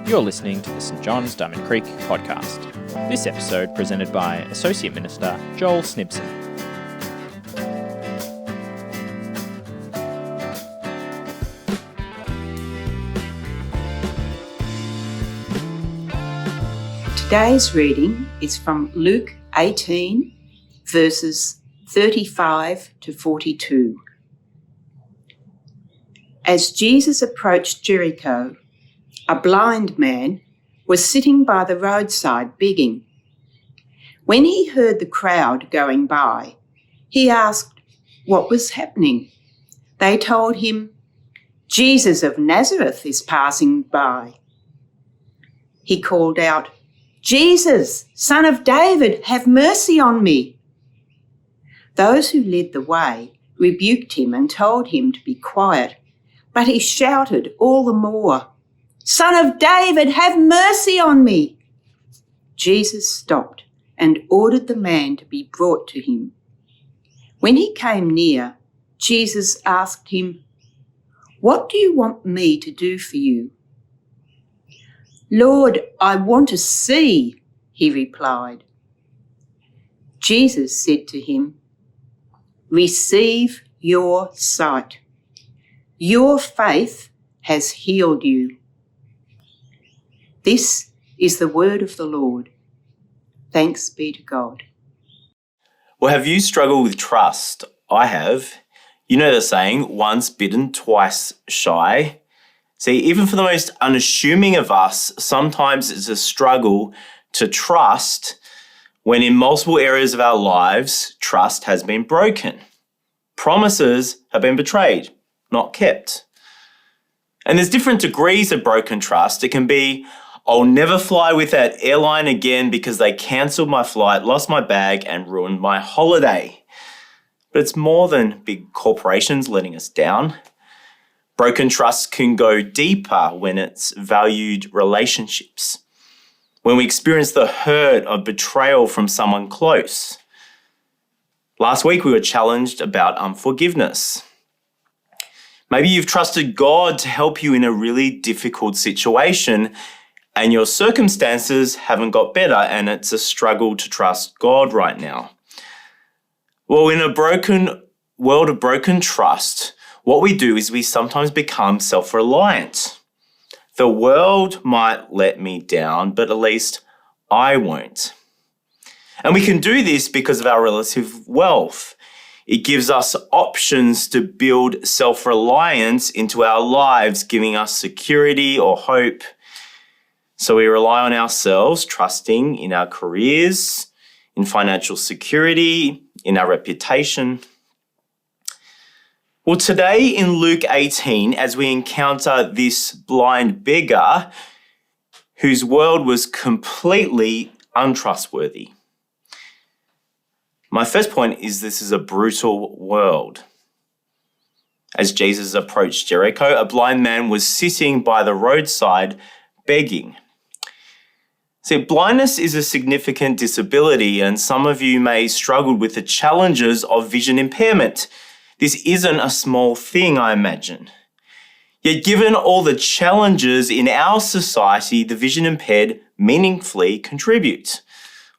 You're listening to the St John's Diamond Creek podcast. This episode presented by Associate Minister Joel Snibson. Today's reading is from Luke 18, verses 35 to 42. As Jesus approached Jericho, a blind man was sitting by the roadside begging. When he heard the crowd going by, he asked what was happening. They told him, "Jesus of Nazareth is passing by." He called out, "Jesus, Son of David, have mercy on me." Those who led the way rebuked him and told him to be quiet, but he shouted all the more, "Son of David, have mercy on me." Jesus stopped and ordered the man to be brought to him. When he came near, Jesus asked him, "What do you want me to do for you?" "Lord, I want to see," he replied. Jesus said to him, "Receive your sight. Your faith has healed you." This is the word of the Lord. Thanks be to God. Well, have you struggled with trust? I have. You know the saying, once bitten, twice shy. See, even for the most unassuming of us, sometimes it's a struggle to trust when in multiple areas of our lives, trust has been broken. Promises have been betrayed, not kept. And there's different degrees of broken trust. It can be, I'll never fly with that airline again because they cancelled my flight, lost my bag, and ruined my holiday. But it's more than big corporations letting us down. Broken trust can go deeper when it's valued relationships. When we experience the hurt of betrayal from someone close. Last week we were challenged about unforgiveness. Maybe you've trusted God to help you in a really difficult situation and your circumstances haven't got better and it's a struggle to trust God right now. Well, in a broken world of broken trust, what we do is we sometimes become self-reliant. The world might let me down, but at least I won't. And we can do this because of our relative wealth. It gives us options to build self-reliance into our lives, giving us security or hope. So we rely on ourselves, trusting in our careers, in financial security, in our reputation. Well, today in Luke 18, as we encounter this blind beggar whose world was completely untrustworthy. My first point is this is a brutal world. As Jesus approached Jericho, a blind man was sitting by the roadside begging. See, blindness is a significant disability, and some of you may struggle with the challenges of vision impairment. This isn't a small thing, I imagine. Yet given all the challenges in our society, the vision impaired meaningfully contribute.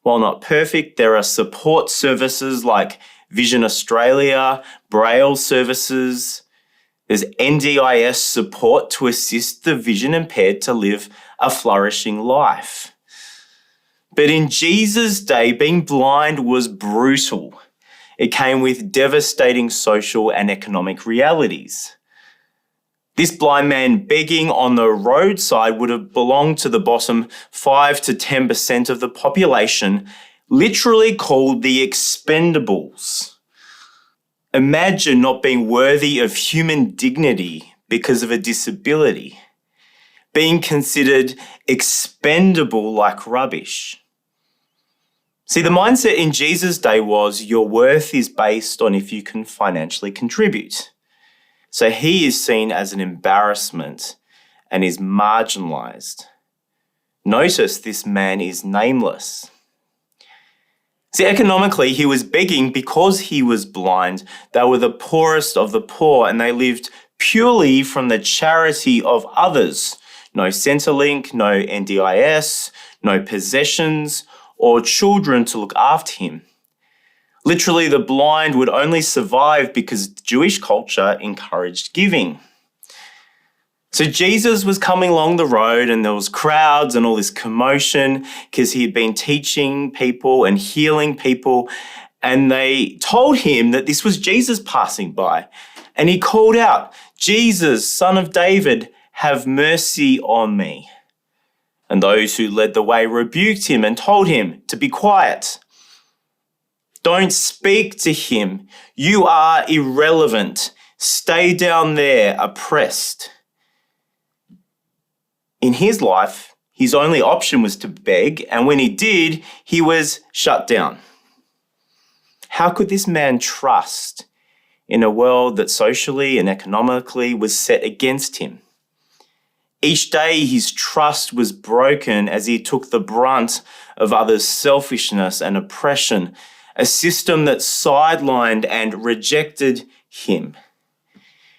While not perfect, there are support services like Vision Australia, Braille services. There's NDIS support to assist the vision impaired to live a flourishing life. But in Jesus' day, being blind was brutal. It came with devastating social and economic realities. This blind man begging on the roadside would have belonged to the bottom 5 to 10% of the population, literally called the expendables. Imagine not being worthy of human dignity because of a disability, being considered expendable like rubbish. See, the mindset in Jesus' day was your worth is based on if you can financially contribute. So he is seen as an embarrassment and is marginalized. Notice this man is nameless. See, economically, he was begging because he was blind. They were the poorest of the poor and they lived purely from the charity of others. No Centrelink, no NDIS, no possessions or children to look after him. Literally, the blind would only survive because Jewish culture encouraged giving. So Jesus was coming along the road and there was crowds and all this commotion because he had been teaching people and healing people, and they told him that this was Jesus passing by. And he called out, "Jesus, Son of David, have mercy on me." And those who led the way rebuked him and told him to be quiet. Don't speak to him. You are irrelevant. Stay down there, oppressed. In his life, his only option was to beg, and when he did, he was shut down. How could this man trust in a world that socially and economically was set against him? Each day his trust was broken as he took the brunt of others' selfishness and oppression, a system that sidelined and rejected him.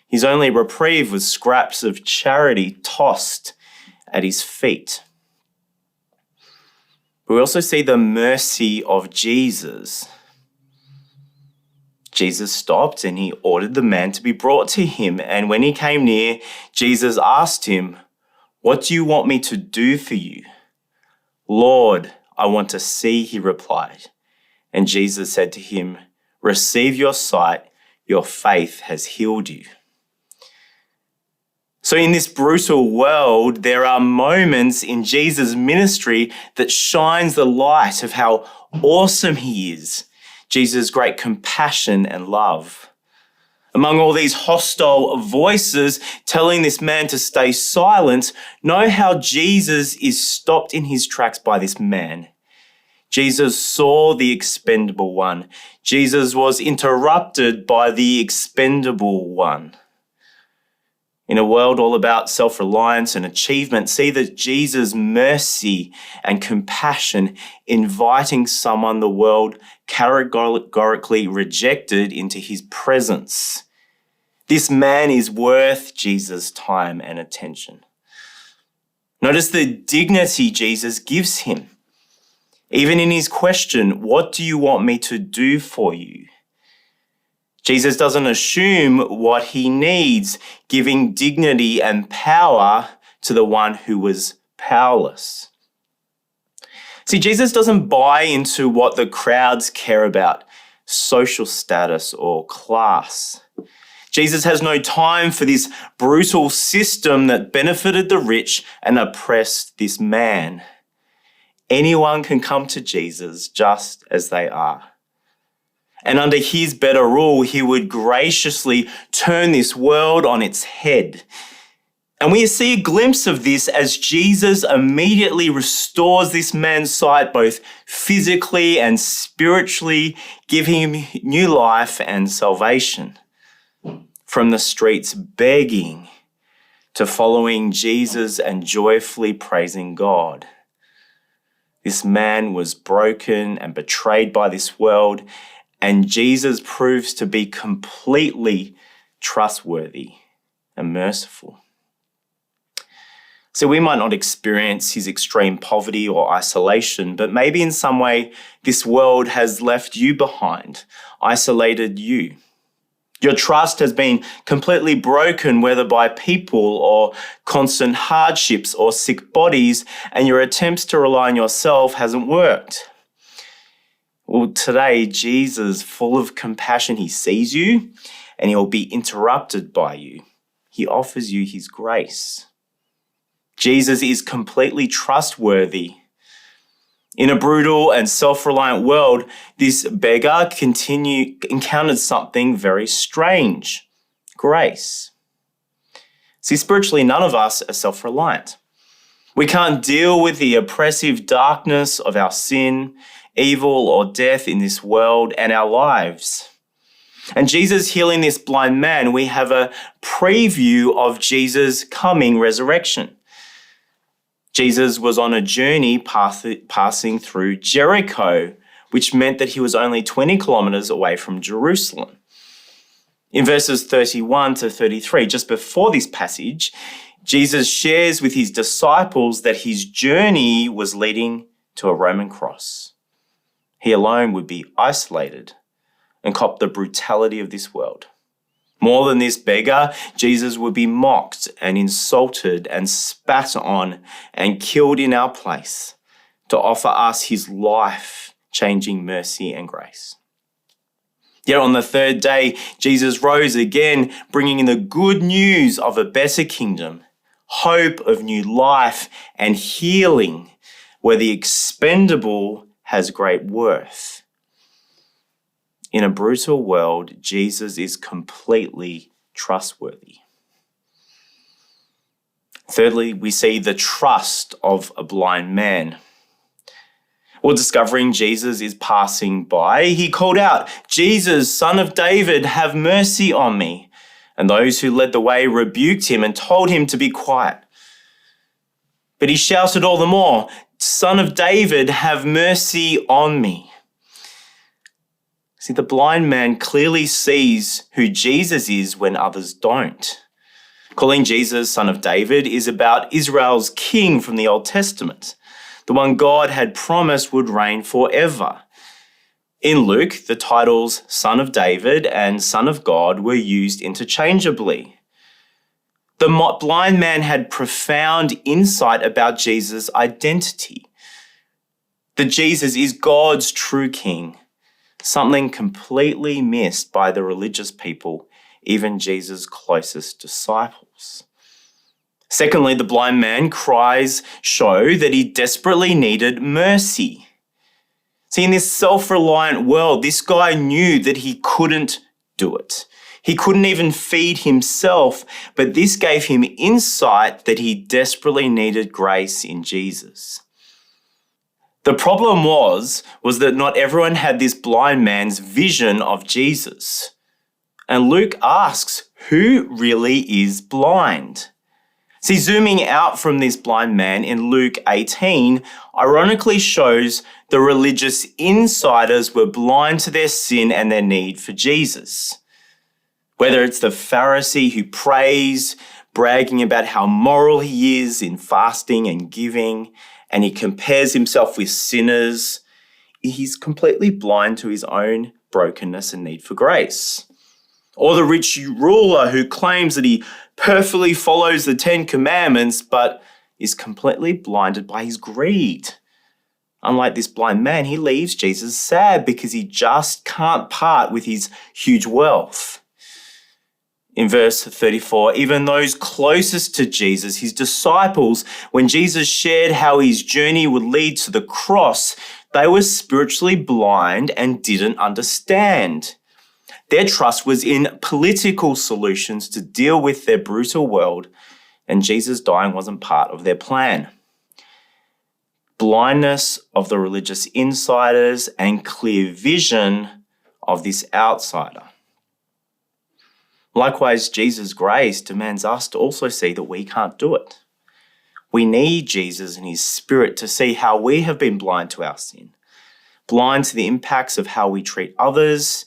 His only reprieve was scraps of charity tossed at his feet. But we also see the mercy of Jesus. Jesus stopped and he ordered the man to be brought to him. And when he came near, Jesus asked him, "What do you want me to do for you?" "Lord, I want to see," he replied. And Jesus said to him, "Receive your sight, your faith has healed you." So in this brutal world, there are moments in Jesus' ministry that shines the light of how awesome he is, Jesus' great compassion and love. Among all these hostile voices telling this man to stay silent, know how Jesus is stopped in his tracks by this man. Jesus saw the expendable one. Jesus was interrupted by the expendable one. In a world all about self-reliance and achievement, see that Jesus' mercy and compassion inviting someone the world categorically rejected into his presence. This man is worth Jesus' time and attention. Notice the dignity Jesus gives him. Even in his question, "What do you want me to do for you?" Jesus doesn't assume what he needs, giving dignity and power to the one who was powerless. See, Jesus doesn't buy into what the crowds care about, social status or class. Jesus has no time for this brutal system that benefited the rich and oppressed this man. Anyone can come to Jesus just as they are. And under his better rule, he would graciously turn this world on its head. And we see a glimpse of this as Jesus immediately restores this man's sight, both physically and spiritually, giving him new life and salvation. From the streets begging to following Jesus and joyfully praising God. This man was broken and betrayed by this world, and Jesus proves to be completely trustworthy and merciful. So we might not experience his extreme poverty or isolation, but maybe in some way this world has left you behind, isolated you. Your trust has been completely broken, whether by people or constant hardships or sick bodies, and your attempts to rely on yourself hasn't worked. Well, today, Jesus, full of compassion, he sees you and he'll be interrupted by you. He offers you his grace. Jesus is completely trustworthy. In a brutal and self-reliant world, this beggar encountered something very strange: grace. See, spiritually, none of us are self-reliant. We can't deal with the oppressive darkness of our sin, evil, or death in this world and our lives. And Jesus healing this blind man, we have a preview of Jesus' coming resurrection. Jesus was on a journey passing through Jericho, which meant that he was only 20 kilometers away from Jerusalem. In verses 31 to 33, just before this passage, Jesus shares with his disciples that his journey was leading to a Roman cross. He alone would be isolated and cop the brutality of this world. More than this beggar, Jesus would be mocked and insulted and spat on and killed in our place to offer us his life-changing mercy and grace. Yet on the third day, Jesus rose again, bringing in the good news of a better kingdom, hope of new life and healing, where the expendable has great worth. In a brutal world, Jesus is completely trustworthy. Thirdly, we see the trust of a blind man. While discovering Jesus is passing by, he called out, "Jesus, Son of David, have mercy on me." And those who led the way rebuked him and told him to be quiet. But he shouted all the more, "Son of David, have mercy on me." See, the blind man clearly sees who Jesus is when others don't. Calling Jesus Son of David is about Israel's king from the Old Testament, the one God had promised would reign forever. In Luke, the titles Son of David and Son of God were used interchangeably. The blind man had profound insight about Jesus' identity. That Jesus is God's true king, something completely missed by the religious people, even Jesus' closest disciples. Secondly, the blind man's cries show that he desperately needed mercy. See, in this self-reliant world, this guy knew that he couldn't do it. He couldn't even feed himself, but this gave him insight that he desperately needed grace in Jesus. The problem was that not everyone had this blind man's vision of Jesus. And Luke asks, who really is blind? See, zooming out from this blind man in Luke 18, ironically shows the religious insiders were blind to their sin and their need for Jesus. Whether it's the Pharisee who prays, bragging about how moral he is in fasting and giving, and he compares himself with sinners, he's completely blind to his own brokenness and need for grace. Or the rich ruler who claims that he perfectly follows the 10 Commandments, but is completely blinded by his greed. Unlike this blind man, he leaves Jesus sad because he just can't part with his huge wealth. In verse 34, even those closest to Jesus, his disciples, when Jesus shared how his journey would lead to the cross, they were spiritually blind and didn't understand. Their trust was in political solutions to deal with their brutal world, and Jesus dying wasn't part of their plan. Blindness of the religious insiders and clear vision of this outsider. Likewise, Jesus' grace demands us to also see that we can't do it. We need Jesus and his Spirit to see how we have been blind to our sin, blind to the impacts of how we treat others,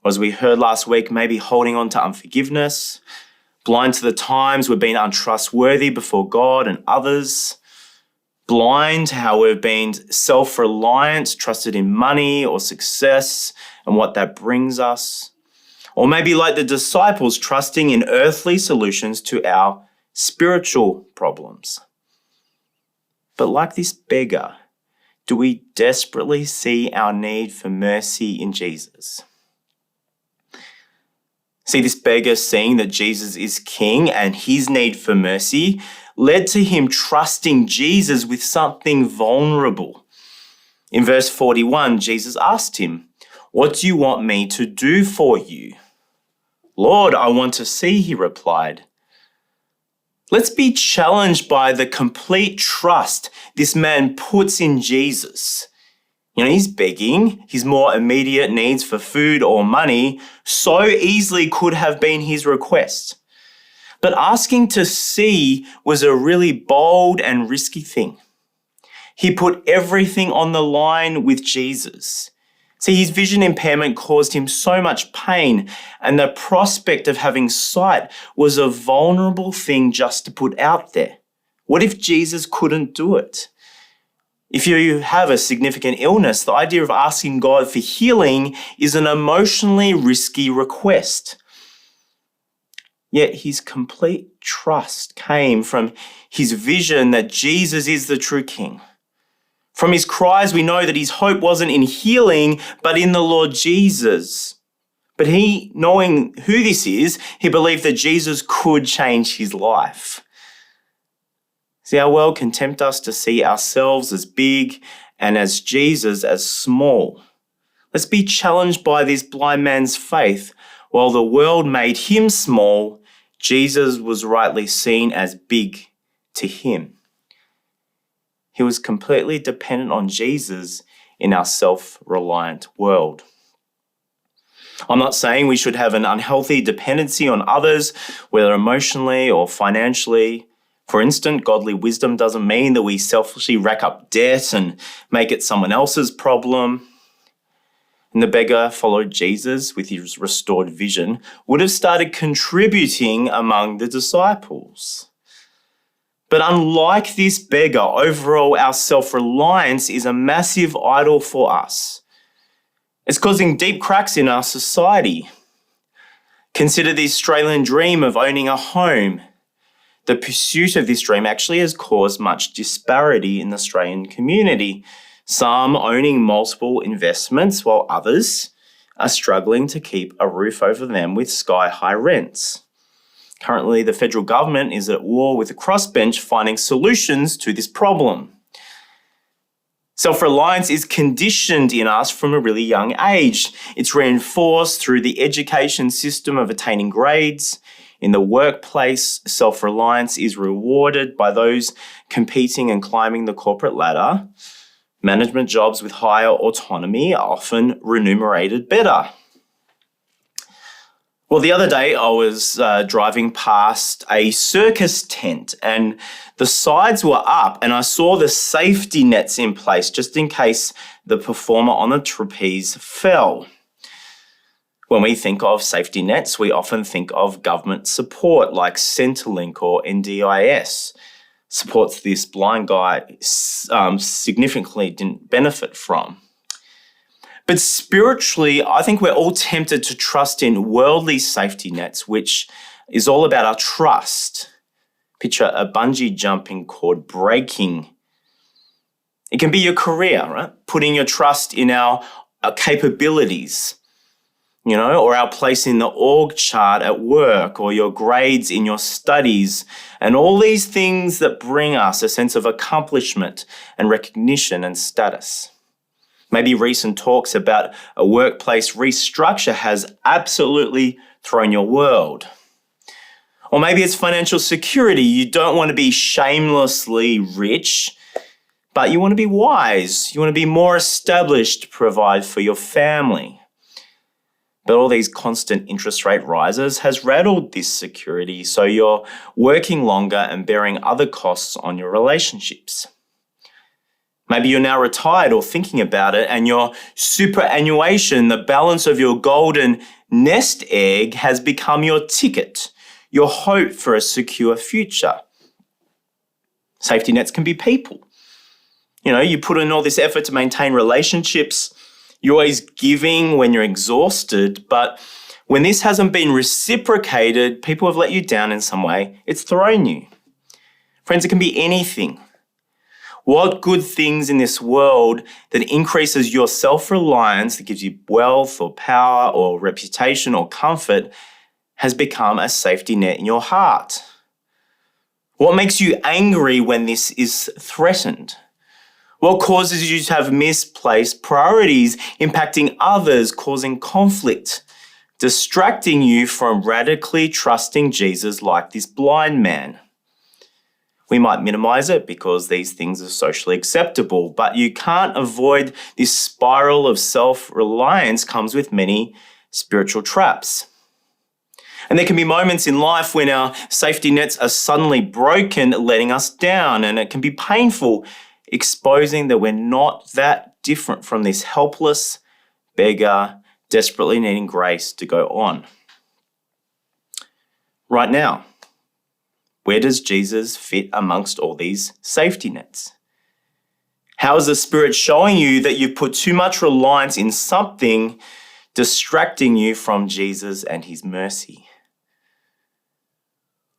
or as we heard last week, maybe holding on to unforgiveness, blind to the times we've been untrustworthy before God and others, blind to how we've been self-reliant, trusted in money or success and what that brings us. Or maybe like the disciples, trusting in earthly solutions to our spiritual problems. But like this beggar, do we desperately see our need for mercy in Jesus? See, this beggar seeing that Jesus is king and his need for mercy led to him trusting Jesus with something vulnerable. In verse 41, Jesus asked him, "What do you want me to do for you?" "Lord, I want to see," he replied. Let's be challenged by the complete trust this man puts in Jesus. He's begging. His more immediate needs for food or money so easily could have been his request. But asking to see was a really bold and risky thing. He put everything on the line with Jesus. See, his vision impairment caused him so much pain, and the prospect of having sight was a vulnerable thing just to put out there. What if Jesus couldn't do it? If you have a significant illness, the idea of asking God for healing is an emotionally risky request. Yet his complete trust came from his vision that Jesus is the true King. From his cries, we know that his hope wasn't in healing, but in the Lord Jesus. But he, knowing who this is, he believed that Jesus could change his life. See, our world can tempt us to see ourselves as big and as Jesus as small. Let's be challenged by this blind man's faith. While the world made him small, Jesus was rightly seen as big to him. He was completely dependent on Jesus in our self-reliant world. I'm not saying we should have an unhealthy dependency on others, whether emotionally or financially. For instance, godly wisdom doesn't mean that we selfishly rack up debt and make it someone else's problem. And the beggar followed Jesus with his restored vision, would have started contributing among the disciples. But unlike this beggar, overall, our self-reliance is a massive idol for us. It's causing deep cracks in our society. Consider the Australian dream of owning a home. The pursuit of this dream actually has caused much disparity in the Australian community, some owning multiple investments while others are struggling to keep a roof over them with sky-high rents. Currently, the federal government is at war with the crossbench finding solutions to this problem. Self-reliance is conditioned in us from a really young age. It's reinforced through the education system of attaining grades. In the workplace, self-reliance is rewarded by those competing and climbing the corporate ladder. Management jobs with higher autonomy are often remunerated better. Well, the other day I was driving past a circus tent and the sides were up and I saw the safety nets in place just in case the performer on the trapeze fell. When we think of safety nets, we often think of government support like Centrelink or NDIS. Supports this blind guy significantly didn't benefit from. But spiritually, I think we're all tempted to trust in worldly safety nets, which is all about our trust. Picture a bungee jumping cord breaking. It can be your career, right? Putting your trust in our capabilities, or our place in the org chart at work, or your grades in your studies, and all these things that bring us a sense of accomplishment and recognition and status. Maybe recent talks about a workplace restructure has absolutely thrown your world. Or maybe it's financial security. You don't want to be shamelessly rich, but you want to be wise. You want to be more established to provide for your family. But all these constant interest rate rises has rattled this security, so you're working longer and bearing other costs on your relationships. Maybe you're now retired or thinking about it, and your superannuation, the balance of your golden nest egg, has become your ticket, your hope for a secure future. Safety nets can be people. You put in all this effort to maintain relationships. You're always giving when you're exhausted, but when this hasn't been reciprocated, people have let you down in some way. It's thrown you. Friends, it can be anything. What good things in this world that increases your self-reliance, that gives you wealth or power or reputation or comfort, has become a safety net in your heart? What makes you angry when this is threatened? What causes you to have misplaced priorities, impacting others, causing conflict, distracting you from radically trusting Jesus like this blind man? We might minimize it because these things are socially acceptable, but you can't avoid this spiral of self-reliance comes with many spiritual traps. And there can be moments in life when our safety nets are suddenly broken, letting us down, and it can be painful, exposing that we're not that different from this helpless, beggar, desperately needing grace to go on. Right now, where does Jesus fit amongst all these safety nets? How is the Spirit showing you that you've put too much reliance in something, distracting you from Jesus and his mercy?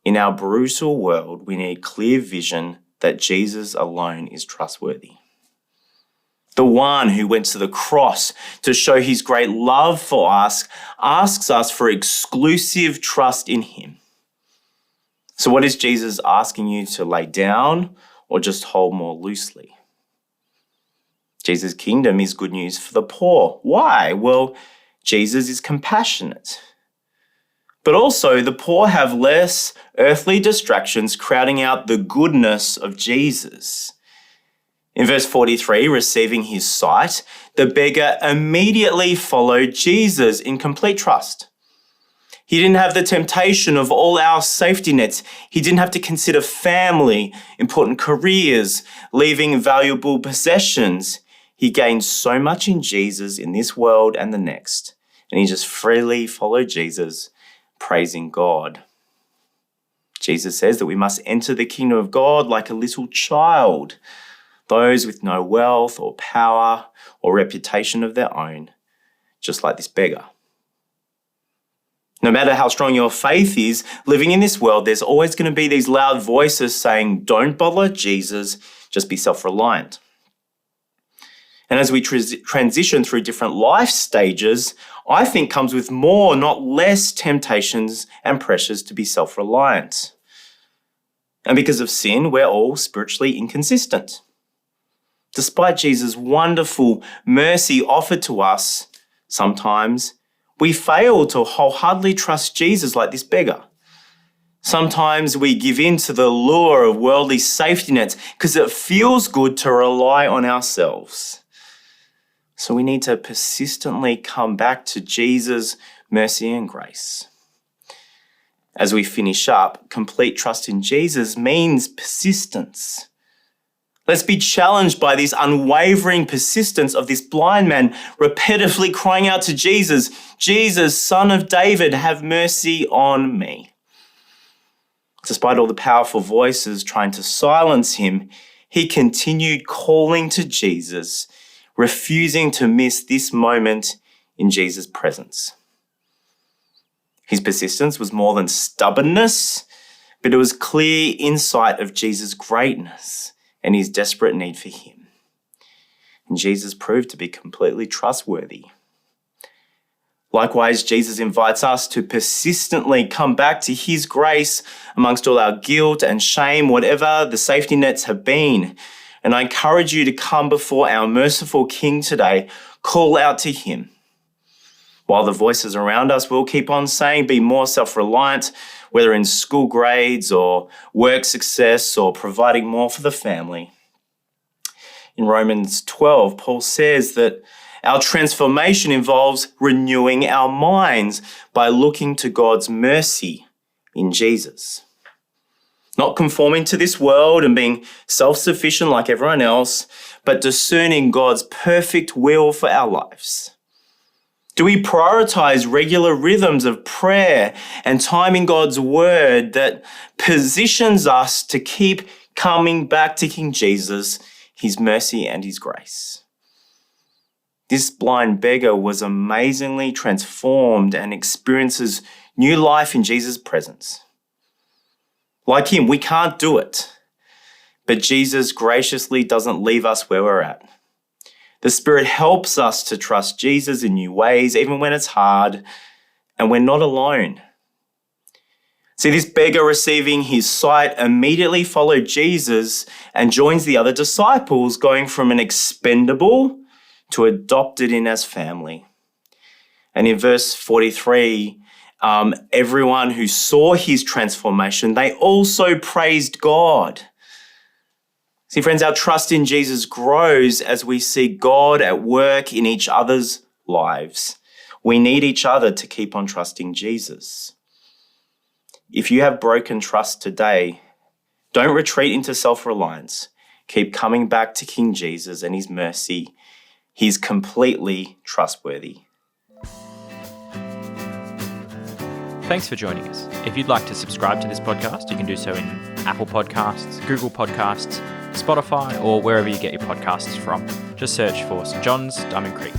In our brutal world, we need clear vision that Jesus alone is trustworthy. The one who went to the cross to show his great love for us asks us for exclusive trust in him. So what is Jesus asking you to lay down or just hold more loosely? Jesus' kingdom is good news for the poor. Why? Well, Jesus is compassionate. But also, the poor have less earthly distractions crowding out the goodness of Jesus. In verse 43, receiving his sight, the beggar immediately followed Jesus in complete trust. He didn't have the temptation of all our safety nets. He didn't have to consider family, important careers, leaving valuable possessions. He gained so much in Jesus in this world and the next, and he just freely followed Jesus, praising God. Jesus says that we must enter the kingdom of God like a little child, those with no wealth or power or reputation of their own, just like this beggar. No matter how strong your faith is, living in this world, there's always going to be these loud voices saying, don't bother Jesus, just be self-reliant. And as we transition through different life stages, I think comes with more, not less, temptations and pressures to be self-reliant. And because of sin, we're all spiritually inconsistent. Despite Jesus' wonderful mercy offered to us, sometimes we fail to wholeheartedly trust Jesus like this beggar. Sometimes we give in to the lure of worldly safety nets because it feels good to rely on ourselves. So we need to persistently come back to Jesus' mercy and grace. As we finish up, complete trust in Jesus means persistence. Let's be challenged by this unwavering persistence of this blind man repetitively crying out to Jesus, Jesus, Son of David, have mercy on me. Despite all the powerful voices trying to silence him, he continued calling to Jesus, refusing to miss this moment in Jesus' presence. His persistence was more than stubbornness, but it was clear insight of Jesus' greatness and his desperate need for him. And Jesus proved to be completely trustworthy. Likewise, Jesus invites us to persistently come back to his grace amongst all our guilt and shame, whatever the safety nets have been. And I encourage you to come before our merciful King today, call out to him. While the voices around us will keep on saying, be more self-reliant, whether in school grades or work success or providing more for the family. In Romans 12, Paul says that our transformation involves renewing our minds by looking to God's mercy in Jesus. Not conforming to this world and being self-sufficient like everyone else, but discerning God's perfect will for our lives. Do we prioritize regular rhythms of prayer and time in God's word that positions us to keep coming back to King Jesus, his mercy and his grace? This blind beggar was amazingly transformed and experiences new life in Jesus' presence. Like him, we can't do it, but Jesus graciously doesn't leave us where we're at. The Spirit helps us to trust Jesus in new ways, even when it's hard, and we're not alone. See, this beggar receiving his sight immediately followed Jesus and joins the other disciples, going from an expendable to adopted in as family. And in verse 43, everyone who saw his transformation, they also praised God. See, friends, our trust in Jesus grows as we see God at work in each other's lives. We need each other to keep on trusting Jesus. If you have broken trust today, don't retreat into self-reliance. Keep coming back to King Jesus and his mercy. He's completely trustworthy. Thanks for joining us. If you'd like to subscribe to this podcast, you can do so in Apple Podcasts, Google Podcasts, Spotify, or wherever you get your podcasts from. Just search for St John's, Diamond Creek.